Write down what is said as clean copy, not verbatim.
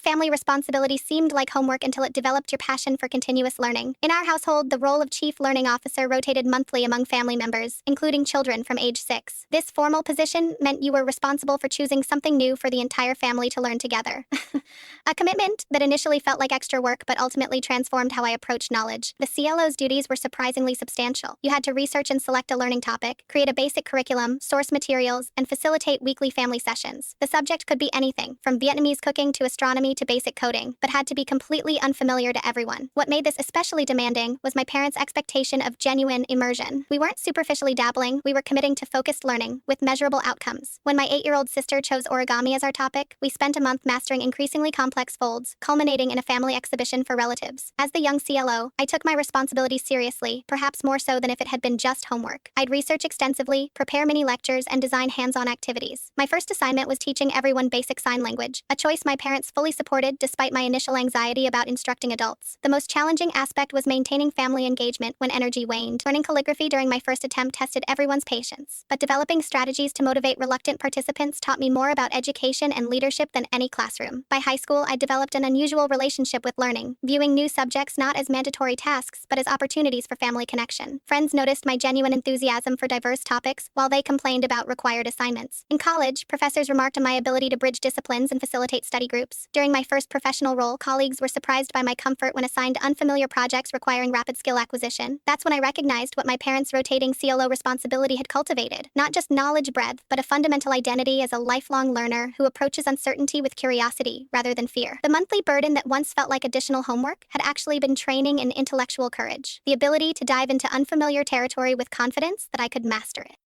family responsibility seemed like homework until it developed your passion for continuous learning. In our household, the role of chief learning officer rotated monthly among family members, including children from age 6. This formal position meant you were responsible for choosing something new for the entire family to learn together. A commitment that initially felt like extra work but ultimately transformed how I approached knowledge. The CLO's duties were surprisingly substantial. You had to research and select a learning topic, create a basic curriculum, source materials, and facilitate weekly family sessions. The subject could be anything, from Vietnamese cooking to astronomy to basic coding, but had to be completely unfamiliar to everyone. What made this especially demanding was my parents' expectation of genuine immersion. We weren't superficially dabbling, we were committing to focused learning, with measurable outcomes. When my 8-year-old sister chose origami as our topic, we spent a month mastering increasingly complex folds, culminating in a family exhibition for relatives. As the young CLO, I took my responsibilities seriously, perhaps more so than if it had been just homework. I'd research extensively, prepare mini lectures, and design hands-on activities. My first assignment was teaching everyone basic sign language, a choice my parents fully supported despite my initial anxiety about instructing adults. The most challenging aspect was maintaining family engagement when energy waned. Learning calligraphy during my first attempt tested everyone's patience, but developing strategies to motivate reluctant participants taught me more about education and leadership than any classroom. By high school, I developed an unusual relationship with learning, viewing new subjects not as mandatory tasks but as opportunities for family connection. Friends noticed my genuine enthusiasm for diverse topics, while they complained about required assignments. In college, professors remarked on my ability to bridge disciplines and facilitate study groups. During my first professional role, colleagues were surprised by my comfort when assigned unfamiliar projects requiring rapid skill acquisition. That's when I recognized what my parents' rotating CLO responsibility had cultivated. Not just knowledge breadth, but a fundamental identity as a lifelong learner who approaches uncertainty with curiosity rather than fear. The monthly burden that once felt like additional homework had actually been training in intellectual courage, the ability to dive into unfamiliar territory with confidence that I could master it.